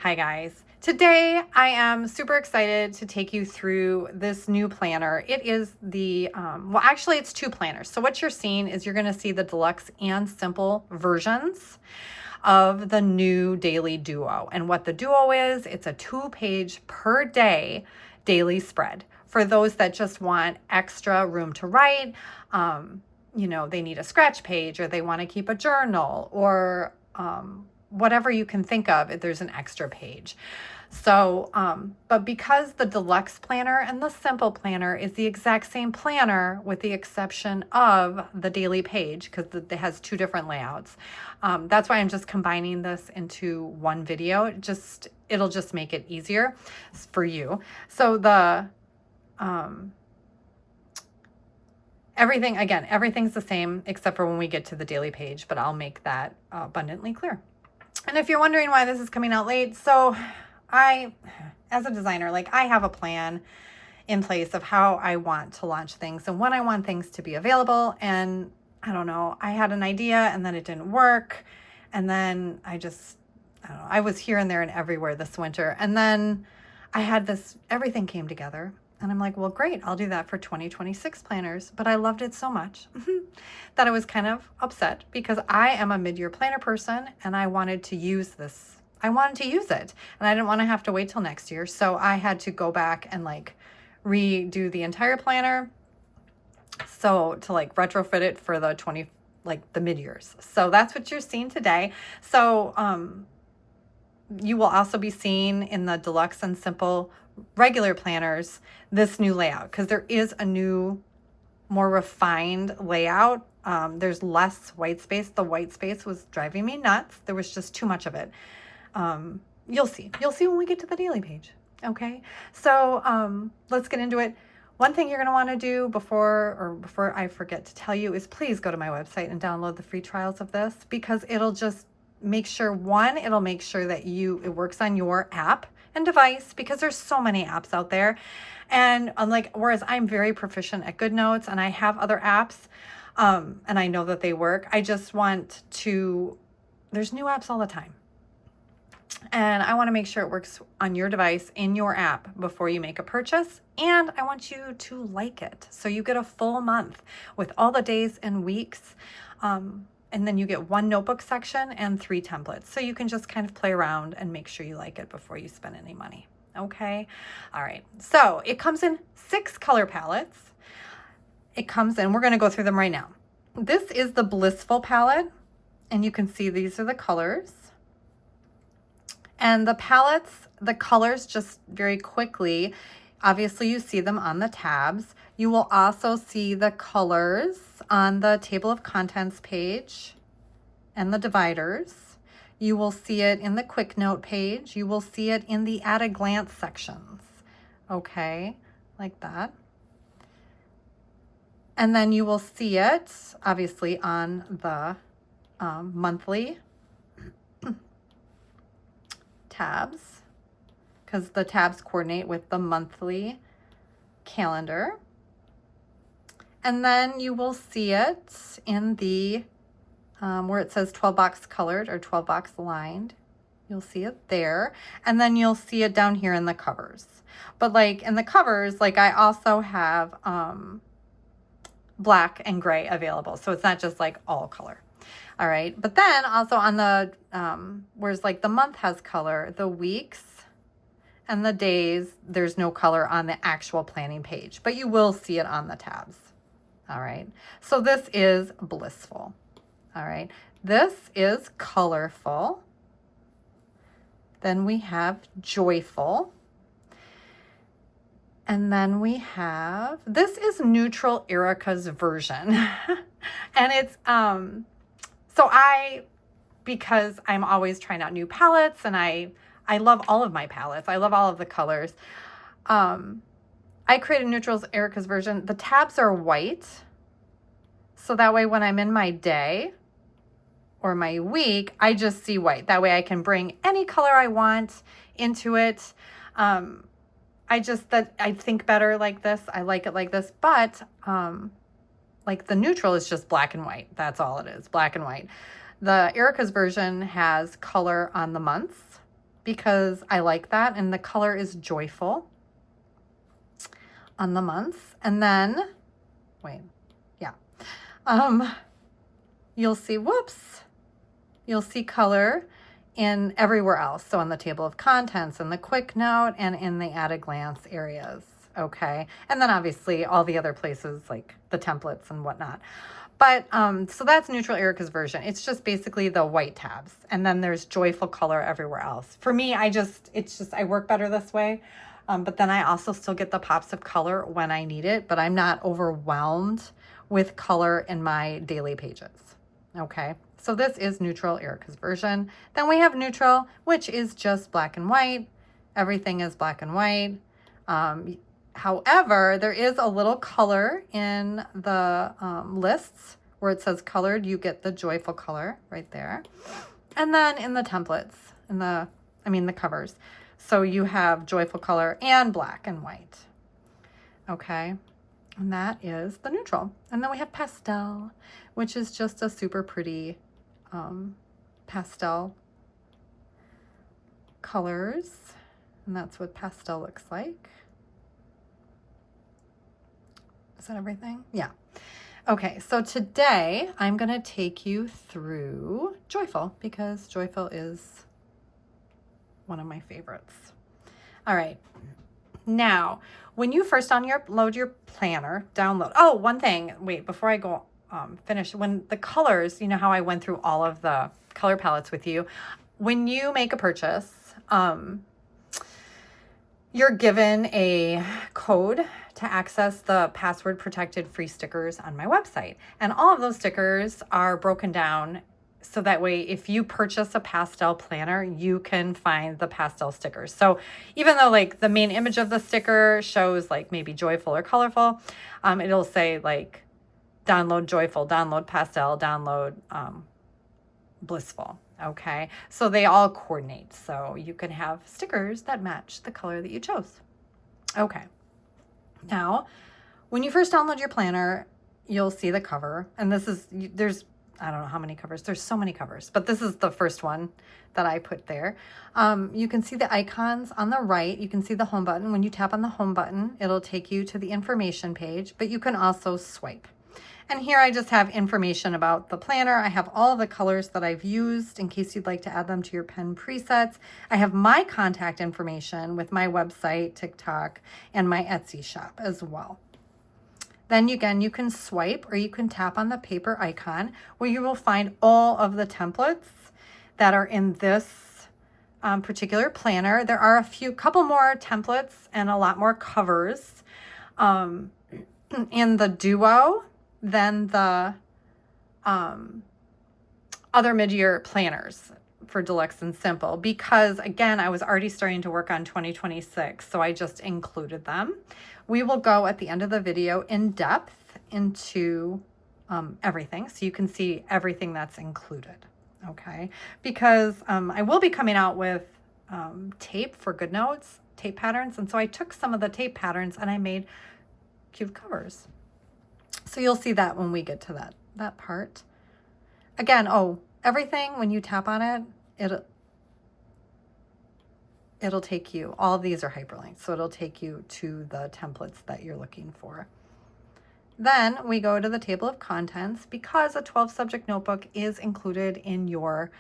Hi guys. Today I am super excited to take you through this new planner. It is the, well actually it's two planners. So what you're seeing is you're gonna see the deluxe and simple versions of the new daily duo. And what the duo is, it's a 2-page per day daily spread for those that just want extra room to write. They need a scratch page or they wanna keep a journal or, whatever you can think of, if there's an extra page. So, but because the deluxe planner and the simple planner is the exact same planner with the exception of the daily page, because it has two different layouts. That's why I'm just combining this into one video. It'll just make it easier for you. So everything's the same except for when we get to the daily page, but I'll make that abundantly clear. And if you're wondering why this is coming out late, so as a designer, I have a plan in place of how I want to launch things and when I want things to be available. And I don't know, I had an idea and then it didn't work. And then I don't know, I was here and there and everywhere this winter. And then I had everything came together. And I'm like, well, great, I'll do that for 2026 planners. But I loved it so much that I was kind of upset because I am a mid-year planner person and I wanted to use this. I wanted to use it and I didn't want to have to wait till next year. So I had to go back and redo the entire planner. So to retrofit it for the mid-years. So that's what you're seeing today. So you will also be seeing in the deluxe and simple regular planners this new layout because there is a new, more refined layout. There's less white space. The white space was driving me nuts. There was just too much of it. You'll see when we get to the daily page. Okay, so let's get into it. One thing you're going to want to do before I forget to tell you is please go to my website and download the free trials of this, because it'll just make sure that it works on your app and device, because there's so many apps out there. And whereas I'm very proficient at GoodNotes and I have other apps, and I know that they work, there's new apps all the time. And I want to make sure it works on your device in your app before you make a purchase. And I want you to like it. So you get a full month with all the days and weeks. And then you get one notebook section and 3 templates. So you can just kind of play around and make sure you like it before you spend any money. Okay. All right. So it comes in 6 color palettes. We're going to go through them right now. This is the Blissful palette. And you can see these are the colors. And the colors just very quickly, obviously you see them on the tabs. You will also see the colors on the table of contents page and the dividers. You will see it in the quick note page. You will see it in the at a glance sections. Okay, like that. And then you will see it obviously on the monthly tabs, because the tabs coordinate with the monthly calendar. And then you will see it in the where it says 12 box colored or 12 box lined. You'll see it there. And then you'll see it down here in the covers. But in the covers, I also have black and gray available. So it's not just all color. All right. But then also on the, whereas the month has color, the weeks and the days, there's no color on the actual planning page, but you will see it on the tabs. All right. So this is Blissful. All right. This is Colorful. Then we have Joyful. And then we have, this is Neutral Erika's version. And it's, because I'm always trying out new palettes and I love all of my palettes. I love all of the colors. I created Neutral's Erika's version. The tabs are white. So that way when I'm in my day or my week, I just see white. That way I can bring any color I want into it. I think better like this. I like it like this, but the neutral is just black and white. That's all it is, black and white. The Erika's version has color on the months because I like that. And the color is Joyful on the months. And then, wait, yeah. You'll see, whoops, you'll see color in everywhere else. So in the table of contents, in the quick note, and in the at a glance areas. Okay. And then obviously all the other places like the templates and whatnot. But so that's Neutral Erika's version. It's just basically the white tabs. And then there's joyful color everywhere else. For me, I work better this way. But then I also still get the pops of color when I need it, but I'm not overwhelmed with color in my daily pages. Okay. So this is Neutral Erika's version. Then we have Neutral, which is just black and white. Everything is black and white. However, there is a little color in the lists where it says colored. You get the joyful color right there. And then in the templates, the covers. So you have joyful color and black and white. Okay. And that is the neutral. And then we have pastel, which is just a super pretty pastel colors. And that's what pastel looks like. Is that everything? Yeah. Okay, so today I'm going to take you through Joyful because Joyful is one of my favorites. All right. Now, when you first download your planner, oh, one thing, wait, before I go finish, when the colors, you know how I went through all of the color palettes with you, when you make a purchase, you're given a code to access the password protected free stickers on my website. And all of those stickers are broken down so that way if you purchase a pastel planner, you can find the pastel stickers. So even though like the main image of the sticker shows like maybe joyful or colorful, it'll say like download joyful, download pastel, download blissful. Okay, so they all coordinate. So you can have stickers that match the color that you chose. Okay, now when you first download your planner, you'll see the cover. And there's, I don't know how many covers. There's so many covers, but this is the first one that I put there. You can see the icons on the right. You can see the home button. When you tap on the home button, it'll take you to the information page, but you can also swipe. And here I just have information about the planner. I have all the colors that I've used in case you'd like to add them to your pen presets. I have my contact information with my website, TikTok, and my Etsy shop as well. Then again, you can swipe or you can tap on the paper icon where you will find all of the templates that are in this particular planner. There are couple more templates and a lot more covers in the Duo than the other mid-year planners for Deluxe and Simple because, again, I was already starting to work on 2026, so I just included them. We will go at the end of the video in depth into everything so you can see everything that's included, okay? Because I will be coming out with tape for GoodNotes, tape patterns, and so I took some of the tape patterns and I made cute covers. So you'll see that when we get to that part. Again, everything, when you tap on it, it'll take you, all of these are hyperlinked, so it'll take you to the templates that you're looking for. Then we go to the table of contents because a 12 subject notebook is included in your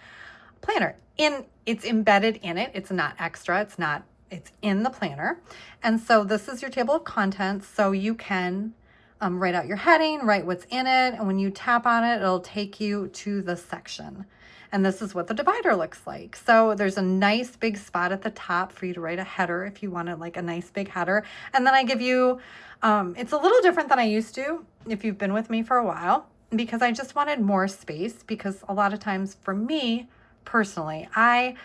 planner. It's embedded in it. It's not extra. It's in the planner. And so this is your table of contents. So you can write out your heading, write what's in it, and when you tap on it, it'll take you to the section. And this is what the divider looks like. So there's a nice big spot at the top for you to write a header if you wanted like a nice big header. And then I give you, it's a little different than I used to if you've been with me for a while, because I just wanted more space because a lot of times for me personally, I'm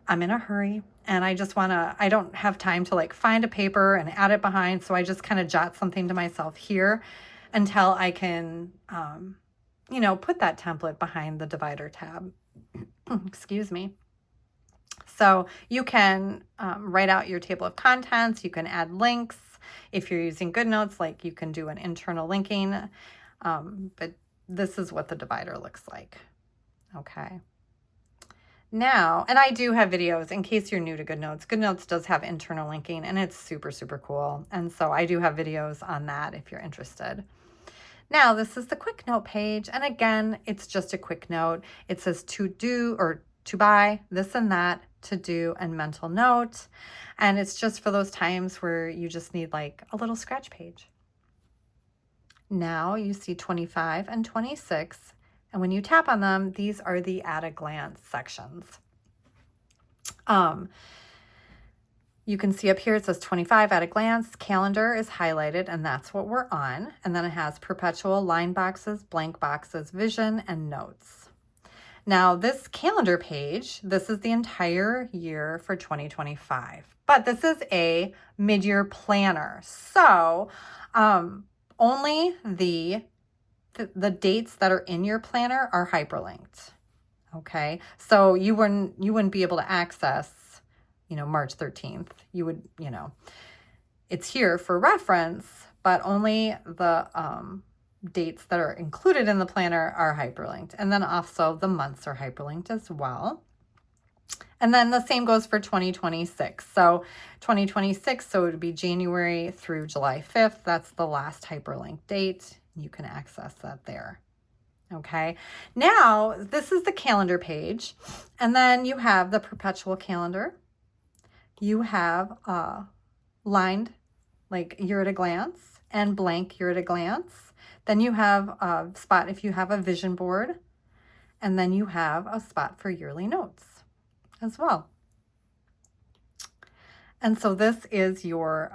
in a hurry. And I don't have time to like find a paper and add it behind. So I just kind of jot something to myself here until I can, put that template behind the divider tab. Excuse me. So you can write out your table of contents. You can add links. If you're using GoodNotes, like you can do an internal linking. But this is what the divider looks like. Okay. Now, and I do have videos in case you're new to GoodNotes. GoodNotes does have internal linking and it's super, super cool. And so I do have videos on that if you're interested. Now, this is the quick note page. And again, it's just a quick note. It says to do or to buy this and that, to do, and mental note. And it's just for those times where you just need like a little scratch page. Now you see 25 and 26. And when you tap on them, these are the at a glance sections. You can see up here, it says 25 at a glance, calendar is highlighted, and that's what we're on. And then it has perpetual, line boxes, blank boxes, vision, and notes. Now this calendar page, this is the entire year for 2025, but this is a mid-year planner. So only the dates that are in your planner are hyperlinked. Okay, so you wouldn't be able to access, March 13th. You would, it's here for reference, but only the dates that are included in the planner are hyperlinked. And then also the months are hyperlinked as well. And then the same goes for 2026. So 2026, so it would be January through July 5th. That's the last hyperlink date. You can access that there. Okay, now this is the calendar page, and then you have the perpetual calendar. You have lined, like year at a glance, and blank year at a glance. Then you have a spot if you have a vision board, and then you have a spot for yearly notes as well. And so this is your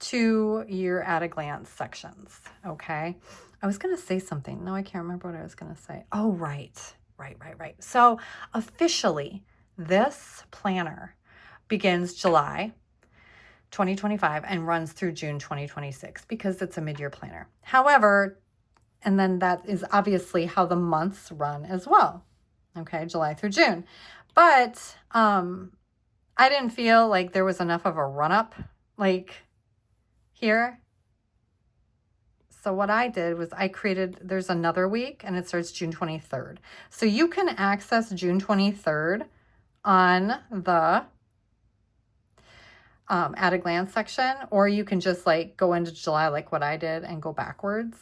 2 year at a glance sections. Okay. I was going to say something. No, I can't remember what I was going to say. Oh, right. So officially this planner begins July 2025 and runs through June 2026 because it's a mid-year planner. However, and then that is obviously how the months run as well. Okay. July through June. But, I didn't feel like there was enough of a run up like here. So what I did was there's another week and it starts June 23rd. So you can access June 23rd on the at a glance section, or you can just like go into July like what I did and go backwards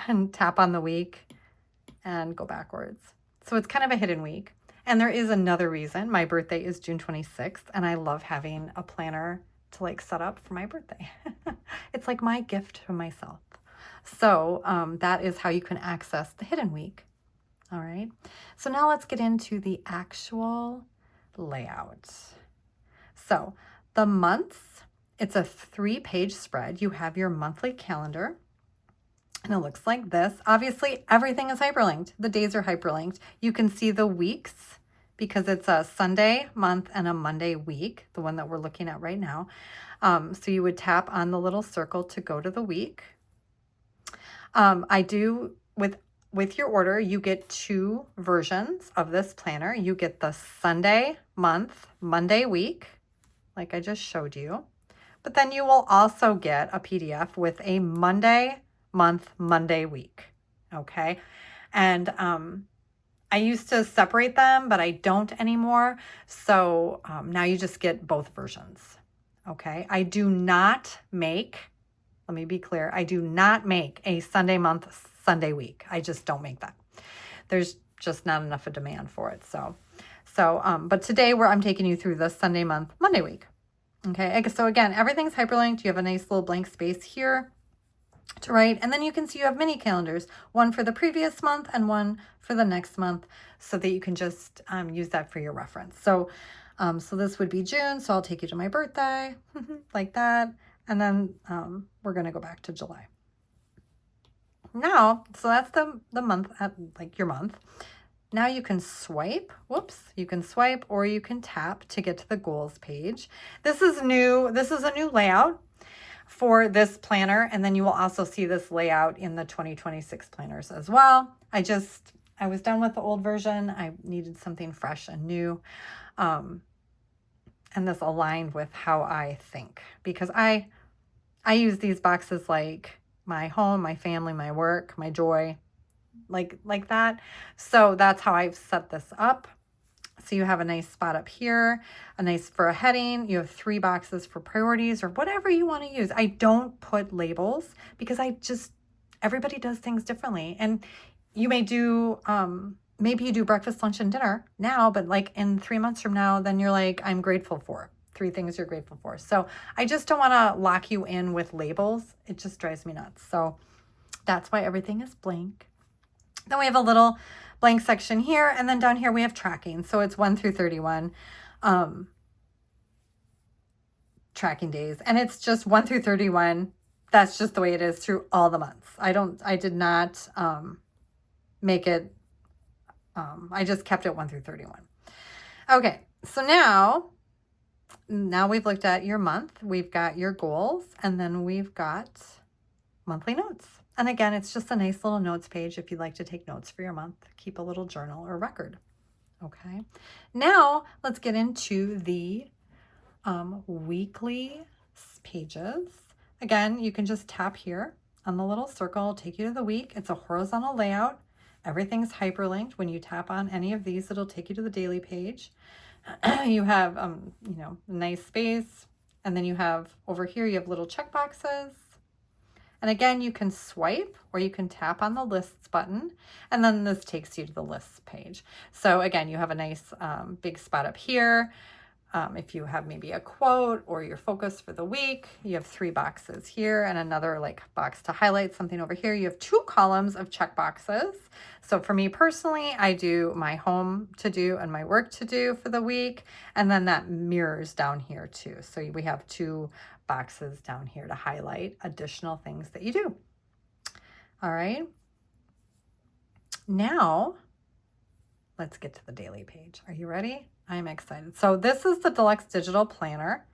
and tap on the week and go backwards. So it's kind of a hidden week. And there is another reason. My birthday is June 26th, and I love having a planner to like set up for my birthday. It's like my gift to myself. So that is how you can access the hidden week. All right. So now let's get into the actual layout. So the months, it's a 3-page spread. You have your monthly calendar, and it looks like this. Obviously, everything is hyperlinked. The days are hyperlinked. You can see the weeks because it's a Sunday month and a Monday week, the one that we're looking at right now. So you would tap on the little circle to go to the week. I do, with your order, you get 2 versions of this planner. You get the Sunday month, Monday week, like I just showed you. But then you will also get a PDF with a Monday month, Monday week. Okay. And I used to separate them, but I don't anymore. So now you just get both versions. Okay. I do not make, let me be clear, I do not make a Sunday month, Sunday week. I just don't make that. There's just not enough of demand for it. But today I'm taking you through the Sunday month, Monday week. Okay. So again, everything's hyperlinked. You have a nice little blank space here to write. And then you can see you have mini calendars, one for the previous month and one for the next month, so that you can just use that for your reference. So this would be June. So I'll take you to my birthday like that. And then we're going to go back to July. Now, so that's the month, like your month. Now you can swipe, you can swipe or you can tap to get to the goals page. This is new. This is a new layout for this planner. And then you will also see this layout in the 2026 planners as well. I was done with the old version. I needed something fresh and new. And this aligned with how I think, because I use these boxes like my home, my family, my work, my joy, like that. So that's how I've set this up. So you have a nice spot up here, a nice for a heading. You have 3 boxes for priorities or whatever you want to use. I don't put labels because everybody does things differently. And you may do, maybe you do breakfast, lunch, and dinner now, but like in 3 months from now, then you're like, I'm grateful for 3 things you're grateful for. So I just don't want to lock you in with labels. It just drives me nuts. So that's why everything is blank. Then we have a little blank section here, and then down here we have tracking. So it's 1 through 31 tracking days, and it's just 1 through 31. That's just the way it is through all the months. I did not make it, I just kept it 1 through 31. Okay, so now we've looked at your month, we've got your goals, and then we've got monthly notes. And again, it's just a nice little notes page if you'd like to take notes for your month, keep a little journal or record. Okay, now let's get into the weekly pages. Again, you can just tap here on the little circle, take you to the week. It's a horizontal layout. Everything's hyperlinked. When you tap on any of these, it'll take you to the daily page. You have, you know, a nice space. And then you have over here, you have little check boxes. And again, you can swipe or you can tap on the lists button, and then this takes you to the lists page. So again, you have a nice big spot up here. If you have maybe a quote or your focus for the week, you have 3 boxes here and another like box to highlight something over here. You have 2 columns of check boxes. So for me personally, I do my home to do and my work to do for the week. And then that mirrors down here too. So we have 2 boxes down here to highlight additional things that you do. All right. Now let's get to the daily page. Are you ready? I'm excited. So this is the Deluxe Digital Planner.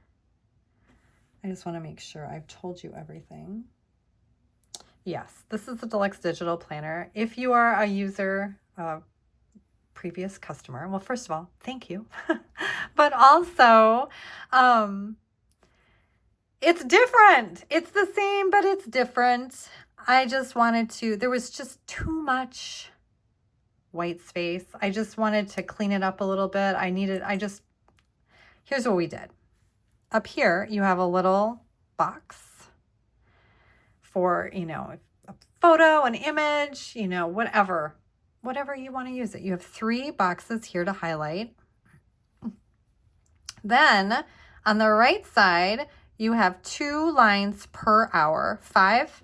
I just want to make sure I've told you everything. Yes, this is the Deluxe Digital Planner. If you are a user, previous customer, well, first of all, thank you. But also, it's different. It's the same, but it's different. I just wanted to, there was just too much white space. I just wanted to clean it up a little bit. Here's what we did. Up here, you have a little box for, you know, a photo, an image, you know, whatever you want to use it. You have 3 boxes here to highlight. Then on the right side, you have 2 lines per hour, 5.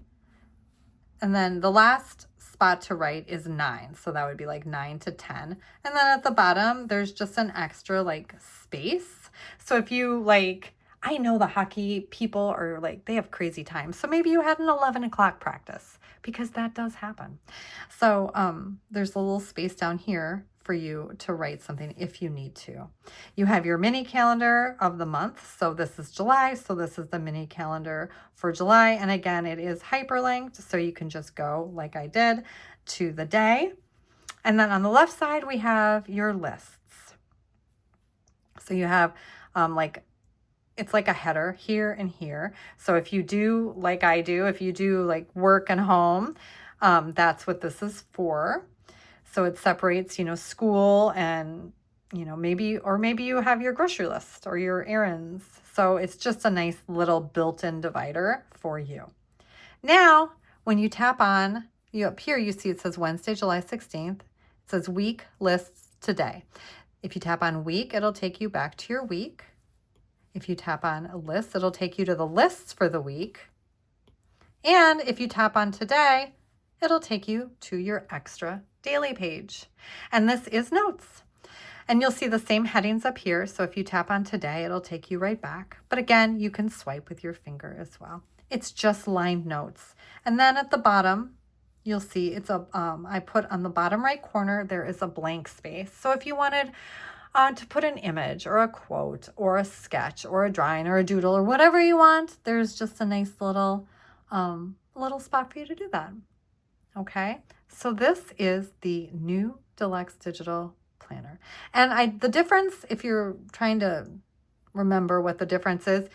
And then the last spot to write is 9. So that would be like 9 to 10. And then at the bottom, there's just an extra like space. So if you like, I know the hockey people are like, they have crazy times. So maybe you had an 11 o'clock practice, because that does happen. So there's a little space down here for you to write something if you need to. You have your mini calendar of the month. So this is July. So this is the mini calendar for July. And again, it is hyperlinked. So you can just go like I did to the day. And then on the left side, we have your lists. So you have it's like a header here and here. So if you do like I do, if you do like work and home, that's what this is for. So it separates, you know, school and, you know, maybe you have your grocery list or your errands. So it's just a nice little built-in divider for you. Now, when you tap on, up here, you see it says Wednesday, July 16th. It says week lists today. If you tap on week, it'll take you back to your week. If you tap on a list, it'll take you to the lists for the week. And if you tap on today, it'll take you to your extra daily page. And this is notes. And you'll see the same headings up here. So if you tap on today, it'll take you right back. But again, you can swipe with your finger as well. It's just lined notes. And then at the bottom, you'll see it's I put on the bottom right corner, there is a blank space. So if you wanted to put an image or a quote or a sketch or a drawing or a doodle or whatever you want, there's just a nice little spot for you to do that. Okay, so this is the new Deluxe Digital Planner. And the difference, if you're trying to remember what the difference is,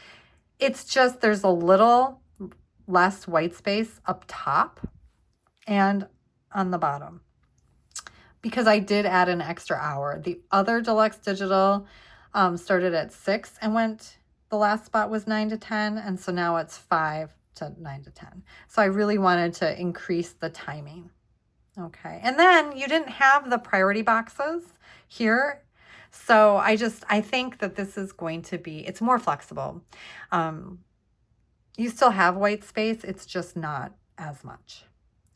it's just there's a little less white space up top and on the bottom. because I did add an extra hour. The other Deluxe Digital started at 6 and went, the last spot was 9 to 10. And so now it's 5 to 9 to 10. So I really wanted to increase the timing. Okay. And then you didn't have the priority boxes here. So I think that this is going to be, it's more flexible. You still have white space. It's just not as much.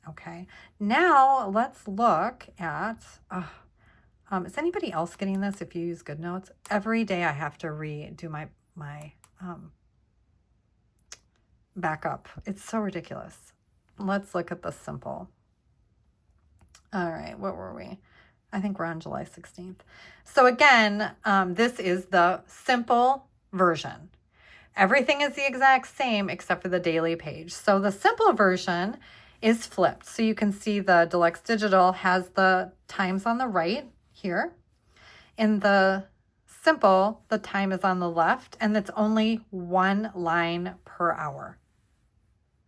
Okay. Now let's look at, is anybody else getting this if you use GoodNotes? Every day I have to redo my backup. It's so ridiculous. Let's look at the simple. All right, what were we? I think we're on July 16th. So again, this is the simple version. Everything is the exact same except for the daily page. So the simple version is flipped. So you can see the Deluxe Digital has the times on the right here. In the simple, the time is on the left, and it's only one line per hour.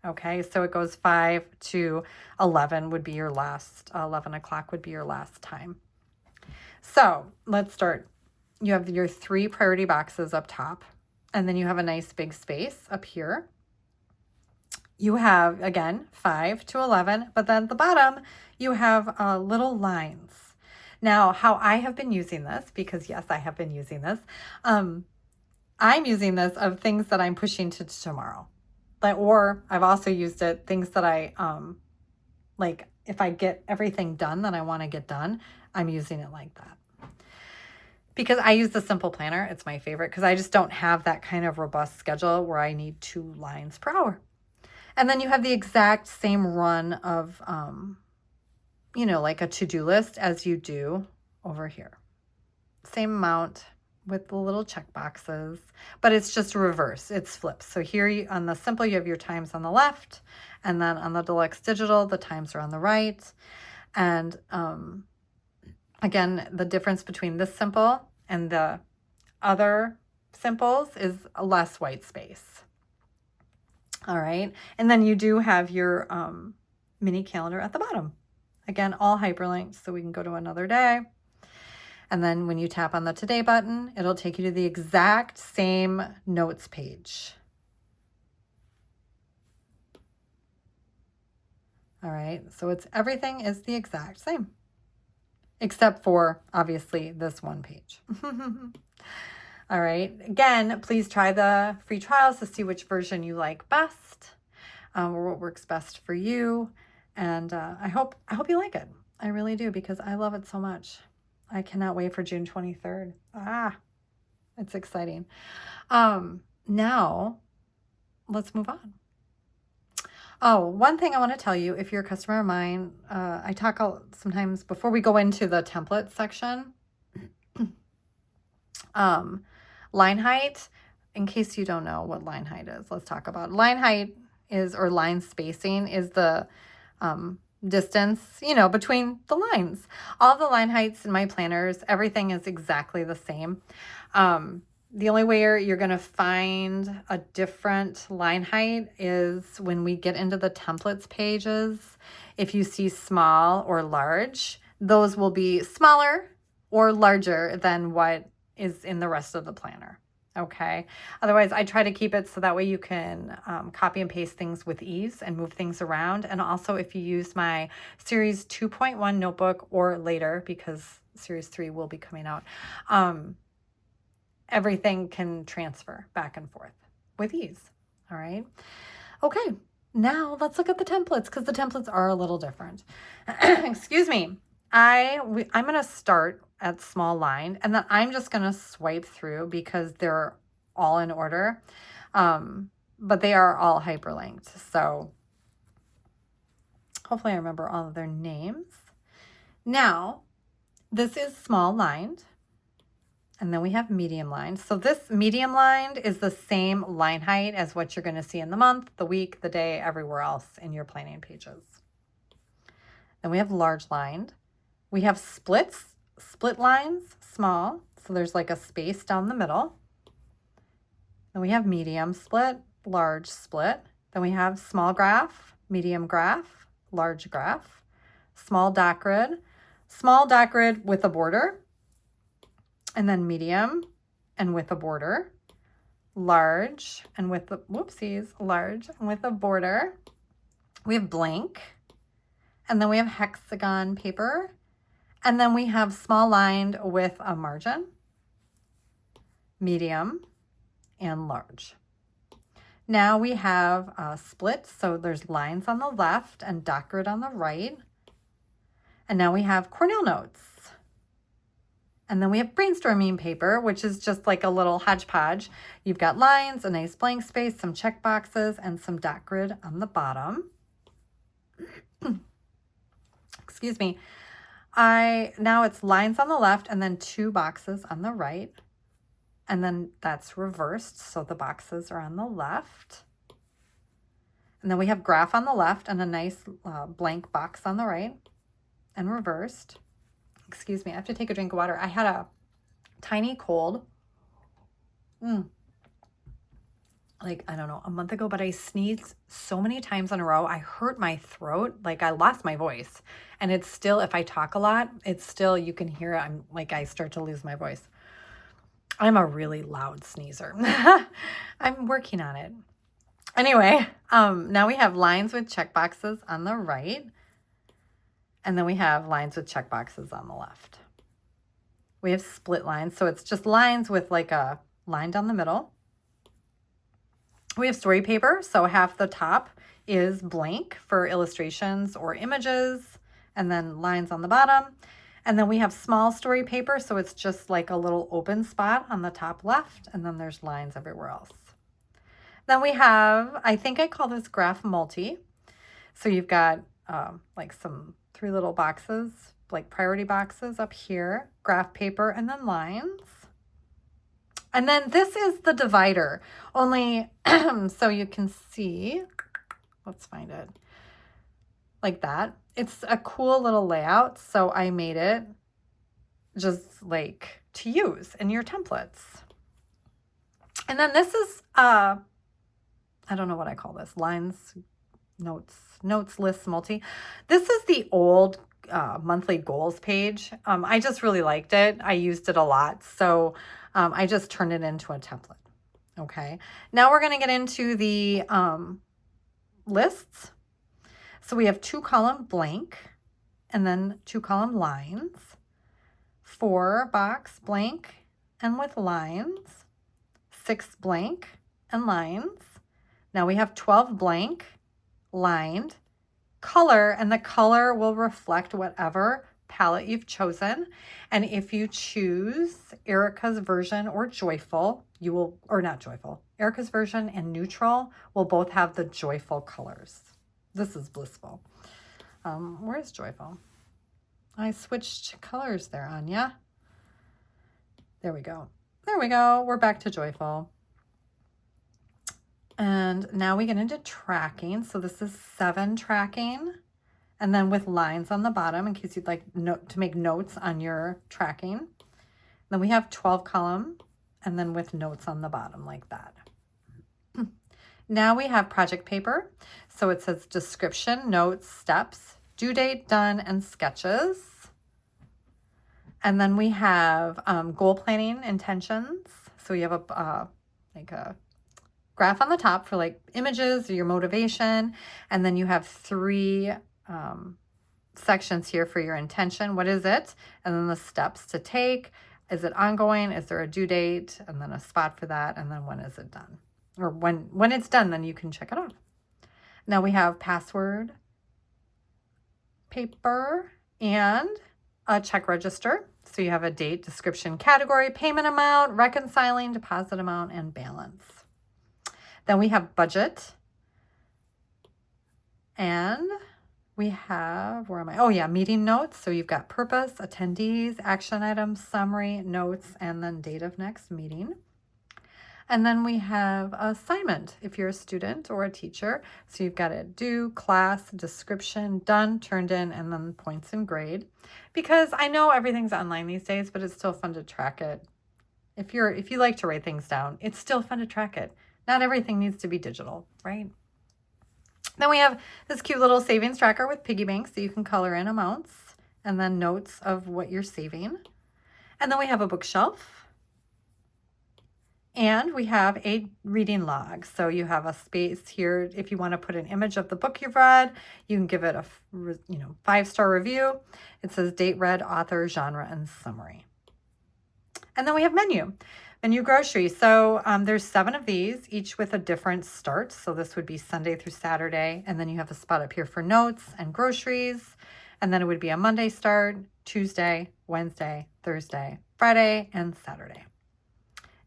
Okay, so it goes 5 to 11 would be your last, 11 o'clock would be your last time. So let's start. You have your 3 priority boxes up top, and then you have a nice big space up here. You have, again, 5 to 11, but then at the bottom, you have little lines. Now, how I have been using this, because yes, I have been using this, I'm using this of things that I'm pushing to tomorrow. Or I've also used it, things that I, like if I get everything done that I want to get done, I'm using it like that. Because I use the simple planner. It's my favorite because I just don't have that kind of robust schedule where I need 2 lines per hour. And then you have the exact same run of, like a to-do list as you do over here. Same amount with the little check boxes, but it's just reverse. It's flipped. So here on the simple, you have your times on the left, and then on the Deluxe Digital, the times are on the right. And again, the difference between this simple and the other simples is less white space. All right. And then you do have your mini calendar at the bottom. Again, all hyperlinked, so we can go to another day. And then when you tap on the Today button, it'll take you to the exact same notes page. All right, so everything is the exact same, except for obviously this one page. All right, again, please try the free trials to see which version you like best, or what works best for you. And I hope you like it. I really do, because I love it so much. I cannot wait for June 23rd. It's exciting. Now, let's move on. Oh, one thing I want to tell you, if you're a customer of mine, I talk sometimes before we go into the template section, line height. In case you don't know what line height is, let's talk about it. Line height is, or line spacing is the distance, between the lines. All the line heights in my planners, everything is exactly the same. The only way you're going to find a different line height is when we get into the templates pages. If you see small or large, those will be smaller or larger than what is in the rest of the planner. Okay. Otherwise, I try to keep it so that way you can copy and paste things with ease and move things around. And also, if you use my Series 2.1 notebook or later, because Series 3 will be coming out, everything can transfer back and forth with ease. All right. Okay. Now let's look at the templates, because the templates are a little different. Excuse me. I'm going to start at small line, and then I'm just going to swipe through because they're all in order, but they are all hyperlinked. So hopefully I remember all of their names. Now, this is small lined, and then we have medium lined. So this medium lined is the same line height as what you're going to see in the month, the week, the day, everywhere else in your planning pages. Then we have large lined. We have split lines, small, so there's like a space down the middle. Then we have medium split, large split. Then we have small graph, medium graph, large graph, small dot grid, small dot grid with a border, and then medium and with a border, large and with the, large and with a border. We have blank, and then we have hexagon paper, and then we have small lined with a margin, medium, and large. Now we have split, so there's lines on the left and dot grid on the right. And now we have Cornell notes. And then we have brainstorming paper, which is just like a little hodgepodge. You've got lines, a nice blank space, some check boxes, and some dot grid on the bottom. Excuse me. Now it's lines on the left and then 2 boxes on the right. And then that's reversed, so the boxes are on the left. And then we have graph on the left and a nice blank box on the right, and reversed. Excuse me, I have to take a drink of water. I had a tiny cold, like, I don't know, a month ago, but I sneezed so many times in a row. I hurt my throat, like I lost my voice. And it's still, if I talk a lot, it's still, you can hear it. I'm like, I start to lose my voice. I'm a really loud sneezer. I'm working on it. Anyway, now we have lines with check boxes on the right. And then we have lines with check boxes on the left. We have split lines. So it's just lines with like a line down the middle. We have story paper. So half the top is blank for illustrations or images, and then lines on the bottom. And then we have small story paper, so it's just like a little open spot on the top left, and then there's lines everywhere else. Then we have, I think I call this graph multi. So you've got like some 3 little boxes, like priority boxes up here, graph paper, and then lines. And then this is the divider, only so you can see, let's find it, like that. It's a cool little layout, so I made it just like to use in your templates. And then this is, I don't know what I call this, lines, notes, lists, multi. This is the old monthly goals page. I just really liked it. I used it a lot, so I just turned it into a template. Okay, now we're going to get into the lists. So we have 2 column blank, and then 2 column lines, 4 box blank and with lines, 6 blank and lines. Now we have 12 blank, lined, color, and the color will reflect whatever palette you've chosen. And if you choose Erika's version or joyful, you will, or not joyful, Erika's version and neutral will both have the joyful colors. This is blissful. Where's joyful? I switched colors there, Anya. There we go. There we go. We're back to joyful. And now we get into tracking. So this is 7 tracking, and then with lines on the bottom in case you'd like to make notes on your tracking. Then we have 12 column, and then with notes on the bottom like that. Now we have project paper. So it says description, notes, steps, due date, done, and sketches. And then we have goal planning intentions. So you have a like a graph on the top for like images or your motivation. And then you have 3 sections here for your intention. What is it? And then the steps to take. Is it ongoing? Is there a due date? And then a spot for that. And then when is it done? Or when it's done, then you can check it off. Now we have password paper and a check register. So you have a date, description, category, payment amount, reconciling, deposit amount, and balance. Then we have budget. And we have, where am I? Oh yeah, meeting notes. So you've got purpose, attendees, action items, summary, notes, and then date of next meeting. And then we have assignment if you're a student or a teacher. So you've got a due, class, description, done, turned in, and then points and grade. Because I know everything's online these days, but it's still fun to track it. If you like to write things down, it's still fun to track it. Not everything needs to be digital, right? Then we have this cute little savings tracker with piggy banks so you can color in amounts and then notes of what you're saving. And then we have a bookshelf. And we have a reading log. So you have a space here. If you want to put an image of the book you've read, you can give it a 5-star review. It says date read, author, genre, and summary. And then we have menu grocery. So there's 7 of these, each with a different start. So this would be Sunday through Saturday. And then you have a spot up here for notes and groceries. And then it would be a Monday start, Tuesday, Wednesday, Thursday, Friday, and Saturday.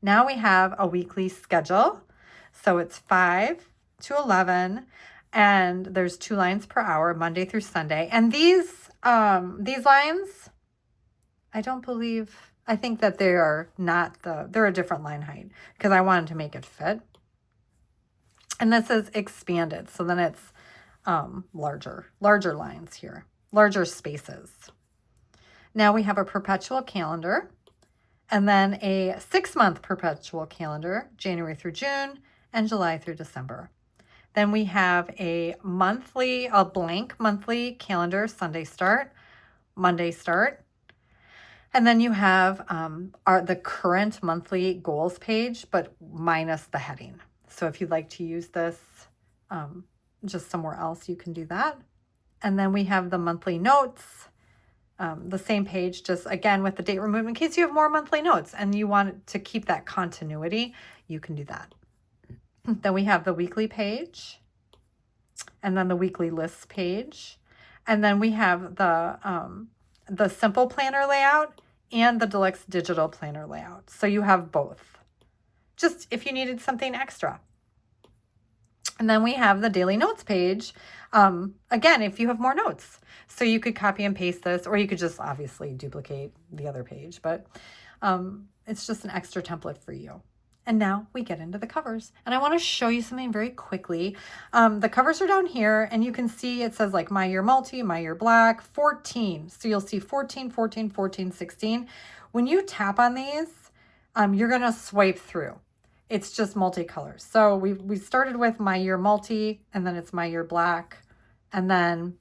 Now we have a weekly schedule. So it's 5 to 11, and there's 2 lines per hour, Monday through Sunday. And these lines, I think that they are not they're a different line height because I wanted to make it fit. And this is expanded. So then it's larger lines here, larger spaces. Now we have a perpetual calendar. And then a 6-month perpetual calendar, January through June and July through December. Then we have a blank monthly calendar, Sunday start, Monday start. And then you have the current monthly goals page, but minus the heading. So if you'd like to use this just somewhere else, you can do that. And then we have the monthly notes. The same page, just again with the date removed in case you have more monthly notes and you want to keep that continuity, you can do that. Then we have the weekly page and then the weekly lists page. And then we have the simple planner layout and the deluxe digital planner layout. So you have both, just if you needed something extra. And then we have the daily notes page. Again, if you have more notes. So you could copy and paste this, or you could just obviously duplicate the other page, but it's just an extra template for you. And now we get into the covers. And I want to show you something very quickly. The covers are down here, and you can see it says like My Year Multi, My Year Black, 14. So you'll see 14, 14, 14, 16. When you tap on these, you're going to swipe through. It's just multicolors. So we started with My Year Multi, and then it's My Year Black, and then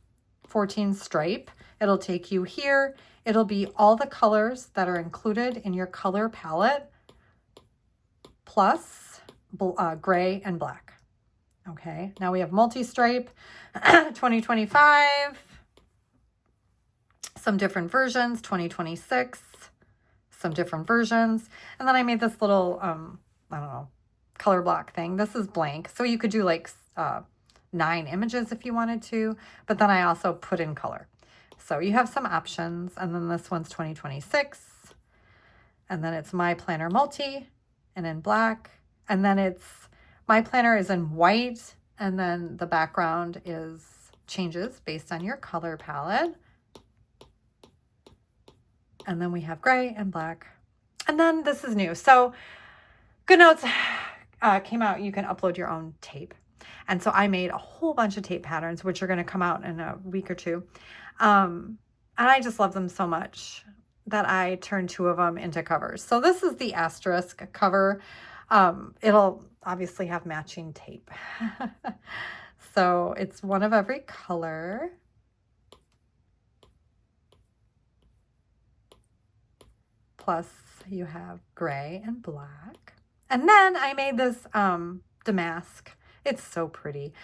14 stripe. It'll take you here. It'll be all the colors that are included in your color palette, plus gray and black. Okay, now we have multi-stripe, 2025, some different versions, 2026, some different versions. And then I made this little, color block thing. This is blank. So you could do like 9 images if you wanted to, but then I also put in color. So you have some options, and then this one's 2026, and then it's My Planner Multi, and in black, and then it's My Planner is in white, and then the background changes based on your color palette. And then we have gray and black. And then this is new. So GoodNotes came out, you can upload your own tape. And so I made a whole bunch of tape patterns, which are going to come out in a week or two. And I just love them so much that I turned 2 of them into covers. So this is the asterisk cover. It'll obviously have matching tape. So it's one of every color. Plus you have gray and black. And then I made this damask. It's so pretty.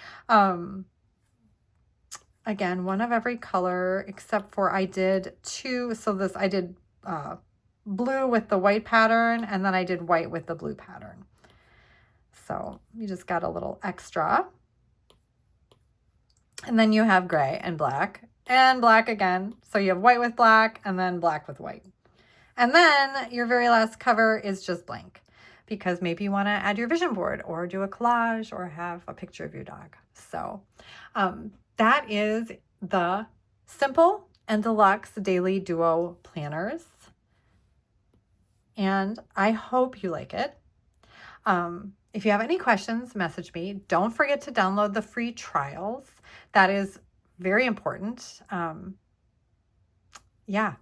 Again, one of every color, except for I did 2. So I did blue with the white pattern, and then I did white with the blue pattern. So you just got a little extra. And then you have gray and black again. So you have white with black and then black with white. And then your very last cover is just blank, because maybe you want to add your vision board or do a collage or have a picture of your dog. So that is the Simple and Deluxe Daily Duo Planners. And I hope you like it. If you have any questions, message me. Don't forget to download the free trials. That is very important. Yeah,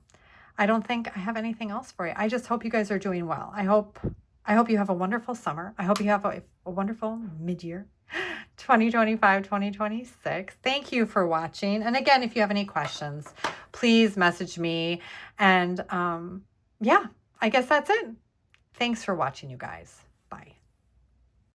I don't think I have anything else for you. I just hope you guys are doing well. I hope you have a wonderful summer. I hope you have a wonderful mid-year, 2025, 2026. Thank you for watching. And again, if you have any questions, please message me. And yeah, I guess that's it. Thanks for watching, you guys. Bye.